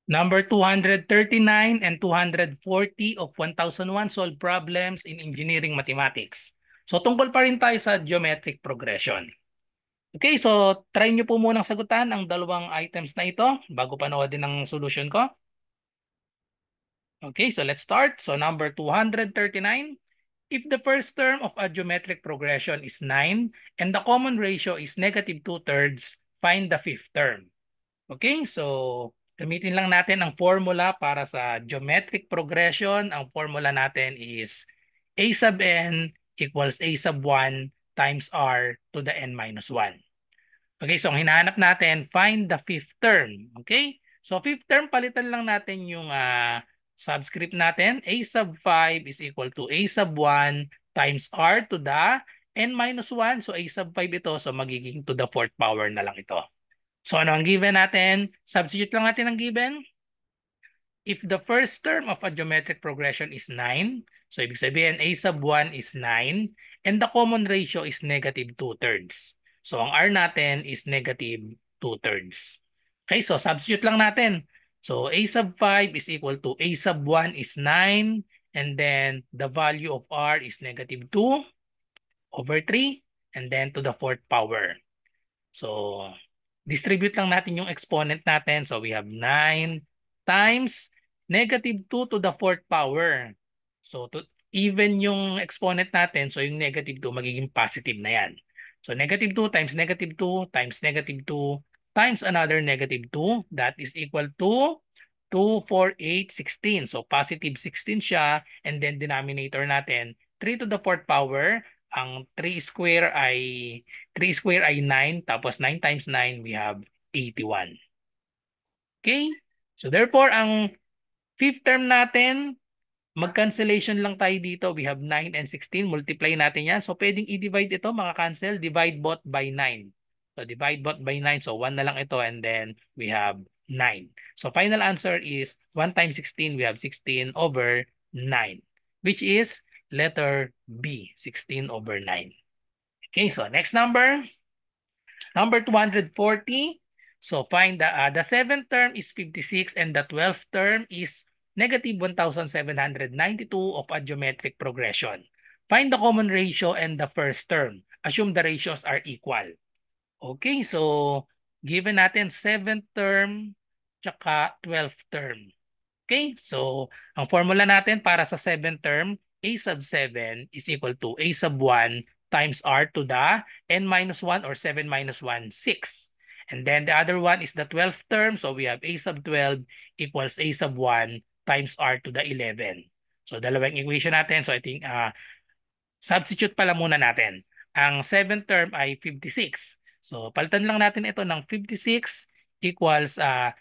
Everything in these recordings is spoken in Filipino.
Number 239 and 240 of 1001 solve problems in engineering mathematics. So tungkol pa rin tayo sa geometric progression. Okay, so try nyo po munang sagutan ang dalawang items na ito bago panoodin ang solution ko. Okay, so let's start. So number 239, if the first term of a geometric progression is 9 and the common ratio is negative 2/3, find the fifth term. Okay, so gamitin lang natin ang formula para sa geometric progression. Ang formula natin is a sub n equals a sub 1 times r to the n minus 1. Okay, so ang hinahanap natin, find the fifth term. Okay, so fifth term, palitan lang natin yung subscript natin. A sub 5 is equal to a sub 1 times r to the n minus 1. So a sub 5 ito, so magiging to the fourth power na lang ito. So ano ang given natin? Substitute lang natin ang given. If the first term of a geometric progression is 9, so ibig sabihin a sub 1 is 9, and the common ratio is negative 2/3. So ang r natin is negative 2/3. Okay, so substitute lang natin. So a sub 5 is equal to a sub 1 is 9, and then the value of r is negative 2/3, and then to the fourth power. So distribute lang natin yung exponent natin. So we have 9 times negative 2 to the fourth power. So even yung exponent natin, so yung negative 2 magiging positive na yan. So negative 2 times negative 2 times negative 2 times another negative 2, that is equal to 2, 4, 8, 16. So positive 16 siya, and then denominator natin 3 to the fourth power. Ang 3 square ay 9, tapos 9 times 9 we have 81. Okay? So therefore ang fifth term natin, mag-cancellation lang tayo dito. We have 9 and 16. Multiply natin yan. So pwedeng i-divide ito, cancel. Divide both by 9. So divide both by 9. So 1 na lang ito, and then we have 9. So final answer is 1 times 16. We have 16 over 9. Which is letter B, 16 over 9. Okay, so next number. Number 240. So find the seventh term is 56 and the 12th term is negative 1,792 of a geometric progression. Find the common ratio and the first term. Assume the ratios are equal. Okay, so given natin 7th term tsaka 12th term. Okay, so ang formula natin para sa 7th term, a sub 7 is equal to a sub 1 times r to the n minus 1 or 7 minus 1, 6. And then the other one is the 12th term. So we have a sub 12 equals a sub 1 times r to the 11. So dalawang equation natin. So I think substitute pala muna natin. Ang 7th term ay 56. So palitan lang natin ito ng 56 equals a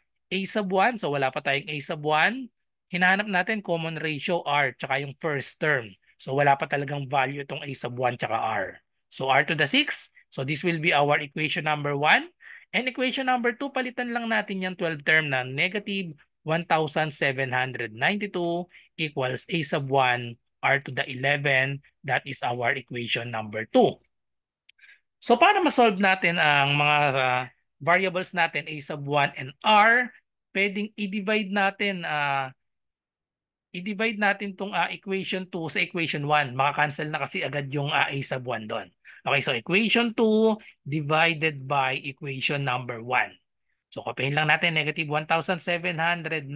sub 1. So wala pa tayong a sub 1. Hinahanap natin common ratio r tsaka yung first term. So wala pa talagang value itong a sub 1 tsaka r. So r to the 6. So this will be our equation number 1. And equation number 2, palitan lang natin yung 12th term na negative 1,792 equals a sub 1 r to the 11. That is our equation number 2. So para ma-solve natin ang mga variables natin a sub 1 and r, pwedeng i-divide natin tong equation 2 sa equation 1. Maka-cancel na kasi agad yung a sub 1 doon. Okay, so equation 2 divided by equation number 1. So kopyahin lang natin, negative 1,792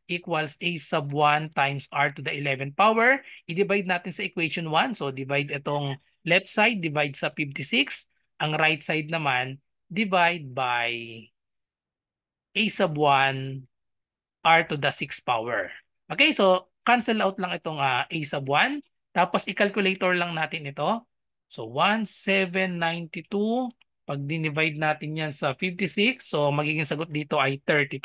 equals a sub 1 times r to the 11th power. I-divide natin sa equation 1. So divide itong left side, divide sa 56. Ang right side naman, divide by a sub 1 r to the 6th power. Okay, so cancel out lang itong a sub 1. Tapos i-calculator lang natin ito. So 1,792. Pag dinivide natin yan sa 56, so magiging sagot dito ay 32.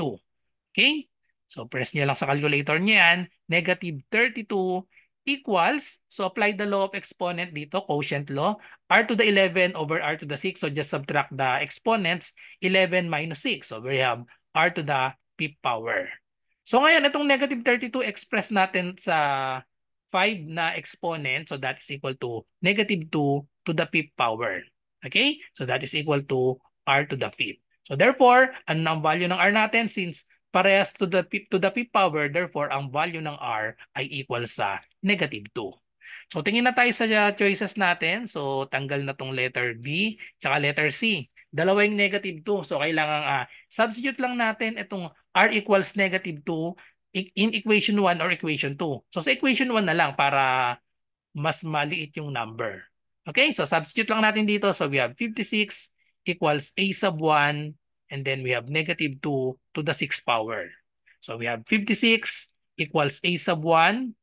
Okay? So press nyo lang sa calculator nyo yan. Negative 32 equals, so apply the law of exponent dito, quotient law, r to the 11 over r to the 6. So just subtract the exponents, 11 minus 6. So we have r to the 5th power. So ngayon, itong negative 32 express natin sa 5 na exponent. So that is equal to negative 2 to the 5th power. Okay? So that is equal to r to the 5th. So therefore, ano ang value ng r natin? Since parehas to the fifth power, therefore ang value ng r ay equal sa -2. So tingin na tayo sa choices natin. So tanggal na tong letter B tsaka letter C. Dalawa yung -2. So kailangan substitute lang natin itong r equals -2 in equation 1 or equation 2. So sa equation 1 na lang para mas maliit yung number. Okay, so substitute lang natin dito. So we have 56 equals a sub 1 and then we have -2 to the 6th power. So we have 56 equals a sub 1.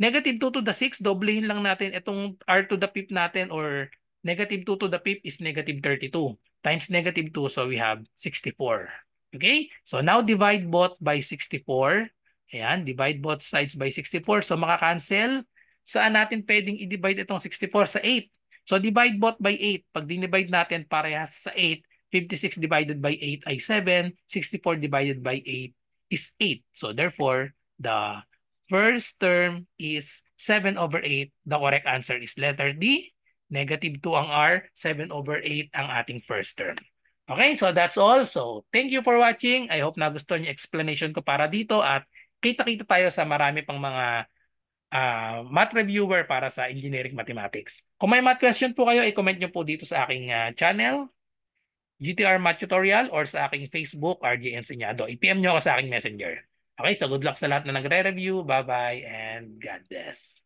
-2 to the 6, doblehin lang natin itong r to the fifth natin or -2 to the fifth is -32 times -2. So we have 64. Okay, so now divide both by 64. Ayan, divide both sides by 64. So makakancel. Saan natin pwedeng i-divide itong 64? Sa 8. So divide both by 8. Pag dinivide natin parehas sa 8, 56 divided by 8 ay 7. 64 divided by 8 is 8. So therefore, the first term is 7/8. The correct answer is letter D. -2 ang R, 7/8 ang ating first term. Okay, so that's all. So thank you for watching. I hope nagustuhan yung explanation ko para dito at kita-kita tayo sa marami pang mga math reviewer para sa engineering mathematics. Kung may math question po kayo, i-comment nyo po dito sa aking channel, GTR Math Tutorial, or sa aking Facebook, RJ Enseñado. I-PM nyo ako sa aking messenger. Okay, so good luck sa lahat na nagre-review. Bye-bye and God bless.